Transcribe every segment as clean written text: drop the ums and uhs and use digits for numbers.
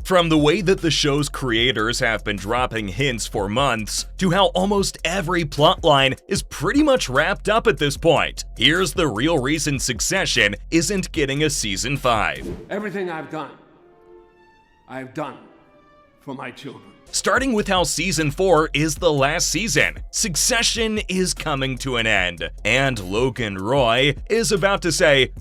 From the way that the show's creators have been dropping hints for months, to how almost every plotline is pretty much wrapped up at this point, here's the real reason Succession isn't getting a season 5. Everything I've done for my children. Starting with how season 4 is the last season, Succession is coming to an end, and Logan Roy is about to say,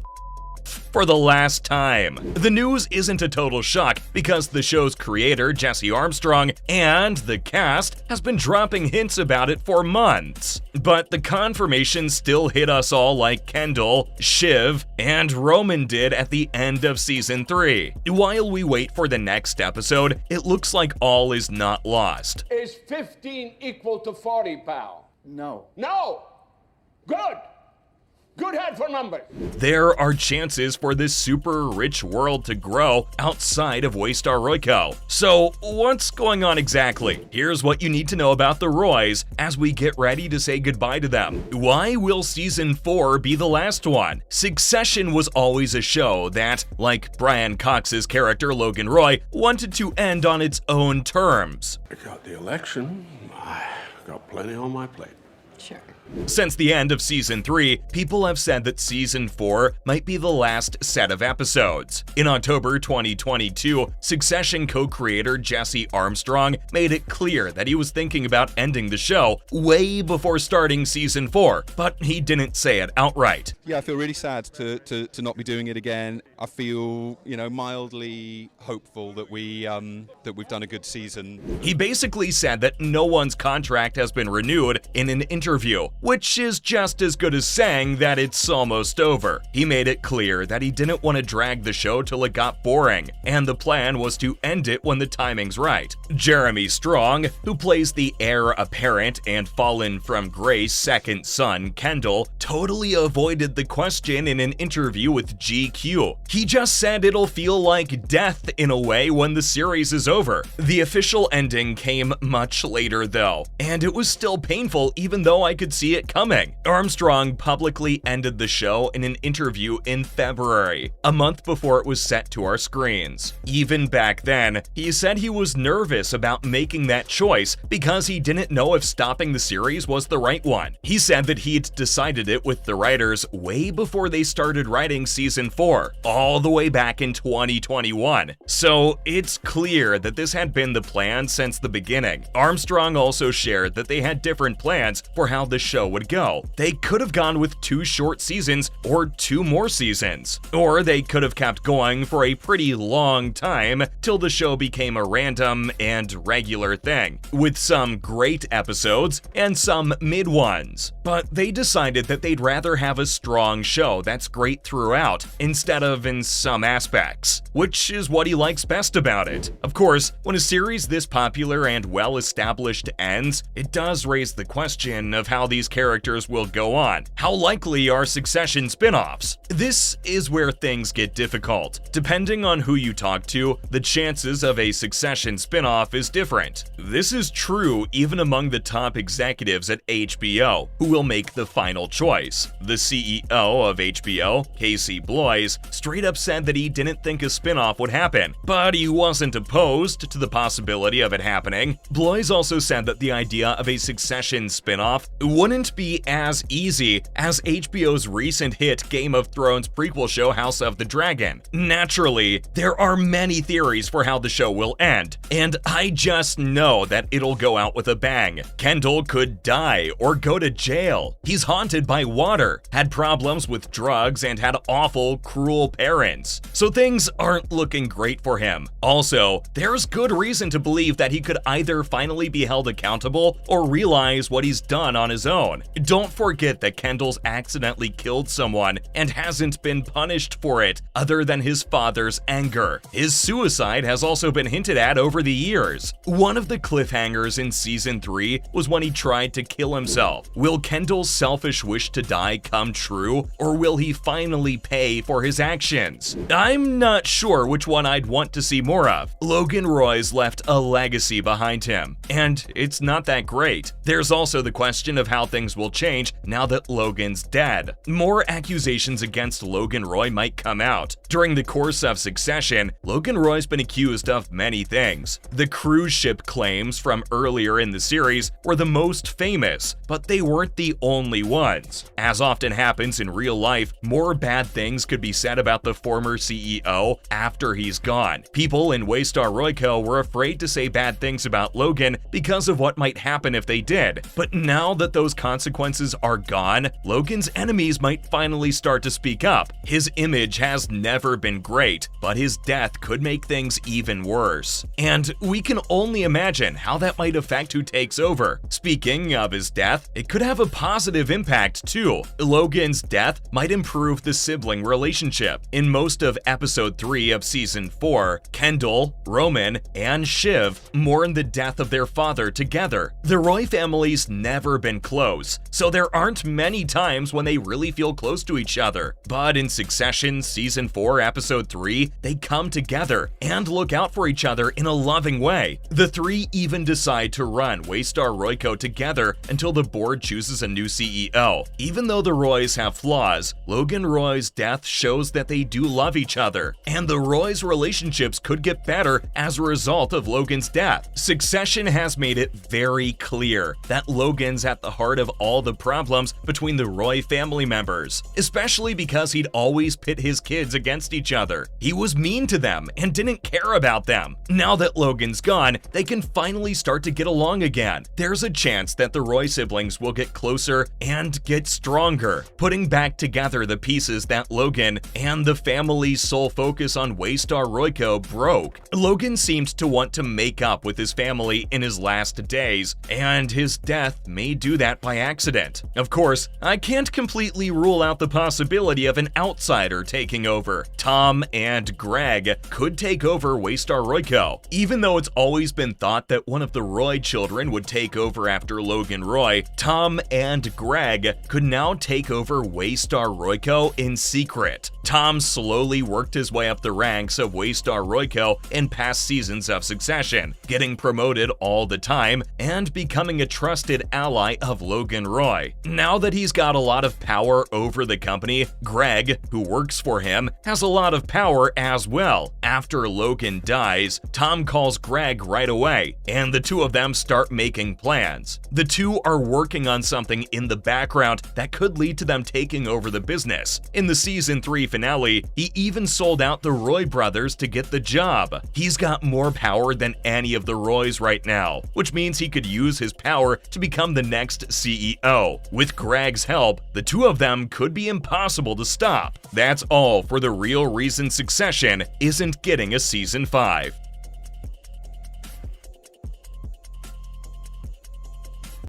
for the last time. The news isn't a total shock because the show's creator, Jesse Armstrong, and the cast has been dropping hints about it for months. But the confirmation still hit us all like Kendall, Shiv, and Roman did at the end of season 3. While we wait for the next episode, it looks like all is not lost. Is 15 equal to 40, pal? No. No! Good! Good head for numbers. There are chances for this super rich world to grow outside of Waystar Royco. So what's going on exactly? Here's what you need to know about the Roys as we get ready to say goodbye to them. Why will season 4 be the last one? Succession was always a show that, like Brian Cox's character Logan Roy, wanted to end on its own terms. I got the election. I got plenty on my plate. Sure. Since the end of season 3, people have said that season 4 might be the last set of episodes. In October 2022, Succession co-creator Jesse Armstrong made it clear that he was thinking about ending the show way before starting season 4, but he didn't say it outright. Yeah, I feel really sad to not be doing it again. I feel, mildly hopeful that we've done a good season. He basically said that no one's contract has been renewed in an interview, which is just as good as saying that it's almost over. He made it clear that he didn't want to drag the show till it got boring, and the plan was to end it when the timing's right. Jeremy Strong, who plays the heir apparent and fallen from grace second son, Kendall, totally avoided the question in an interview with GQ. He just said it'll feel like death in a way when the series is over. The official ending came much later though, and it was still painful even though I could see it coming. Armstrong publicly ended the show in an interview in February, a month before it was set to our screens. Even back then, he said he was nervous about making that choice because he didn't know if stopping the series was the right one. He said that he'd decided it with the writers way before they started writing season 4, all the way back in 2021. So it's clear that this had been the plan since the beginning. Armstrong also shared that they had different plans for how the show would go. They could have gone with 2 short seasons or 2 more seasons. Or they could have kept going for a pretty long time till the show became a random and regular thing, with some great episodes and some mid ones. But they decided that they'd rather have a strong show that's great throughout, instead of in some aspects, which is what he likes best about it. Of course, when a series this popular and well-established ends, it does raise the question of how these characters will go on. How likely are Succession spin-offs? This is where things get difficult. Depending on who you talk to, the chances of a Succession spin-off is different. This is true even among the top executives at HBO, who will make the final choice. The CEO of HBO, Casey Bloys, straight up said that he didn't think a spin-off would happen, but he wasn't opposed to the possibility of it happening. Bloys also said that the idea of a Succession spin-off wouldn't be as easy as HBO's recent hit Game of Thrones prequel show House of the Dragon. Naturally, there are many theories for how the show will end, and I just know that it'll go out with a bang. Kendall could die or go to jail. He's haunted by water, had problems with drugs, and had awful, cruel parents. So things aren't looking great for him. Also, there's good reason to believe that he could either finally be held accountable or realize what he's done on his own. Don't forget that Kendall's accidentally killed someone and hasn't been punished for it, other than his father's anger. His suicide has also been hinted at over the years. One of the cliffhangers in season 3 was when he tried to kill himself. Will Kendall's selfish wish to die come true, or will he finally pay for his actions? I'm not sure which one I'd want to see more of. Logan Roy's left a legacy behind him, and it's not that great. There's also the question of how things will change now that Logan's dead. More accusations against Logan Roy might come out. During the course of Succession, Logan Roy's been accused of many things. The cruise ship claims from earlier in the series were the most famous, but they weren't the only ones. As often happens in real life, more bad things could be said about the former CEO after he's gone. People in Waystar Royco were afraid to say bad things about Logan because of what might happen if they did. But now that those consequences are gone, Logan's enemies might finally start to speak up. His image has never been great, but his death could make things even worse. And we can only imagine how that might affect who takes over. Speaking of his death, it could have a positive impact too. Logan's death might improve the sibling relationship. In most of episode 3 of season 4, Kendall, Roman, and Shiv mourn the death of their father together. The Roy family's never been close, so there aren't many times when they really feel close to each other. But in Succession season 4 episode 3, they come together and look out for each other in a loving way. The three even decide to run Waystar Royco together until the board chooses a new CEO. Even though the Roys have flaws, Logan Roy's death shows that they do love each other, and the Roys' relationships could get better as a result of Logan's death. Succession has made it very clear that Logan's at the heart of all the problems between the Roy family members, especially because he'd always pit his kids against each other. He was mean to them and didn't care about them. Now that Logan's gone, they can finally start to get along again. There's a chance that the Roy siblings will get closer and get stronger, putting back together the pieces that Logan and the family's sole focus on Waystar Royco broke. Logan seemed to want to make up with his family in his last days, and his death may do that by accident. Of course, I can't completely rule out the possibility of an outsider taking over. Tom and Greg could take over Waystar Royco. Even though it's always been thought that one of the Roy children would take over after Logan Roy, Tom and Greg could now take over Waystar Royco in secret. Tom slowly worked his way up the ranks of Waystar Royco in past seasons of Succession, getting promoted all the time and becoming a trusted ally of Logan Roy. Now that he's got a lot of power over the company, Greg, who works for him, has a lot of power as well. After Logan dies, Tom calls Greg right away, and the two of them start making plans. The two are working on something in the background that could lead to them taking over the business. In the season 3 finale, he even sold out the Roy brothers to get the job. He's got more power than any of the Roys right now, which means he could use his power to become the next CEO. With Greg's help, the two of them could be impossible to stop. That's all for the real reason Succession isn't getting a season 5.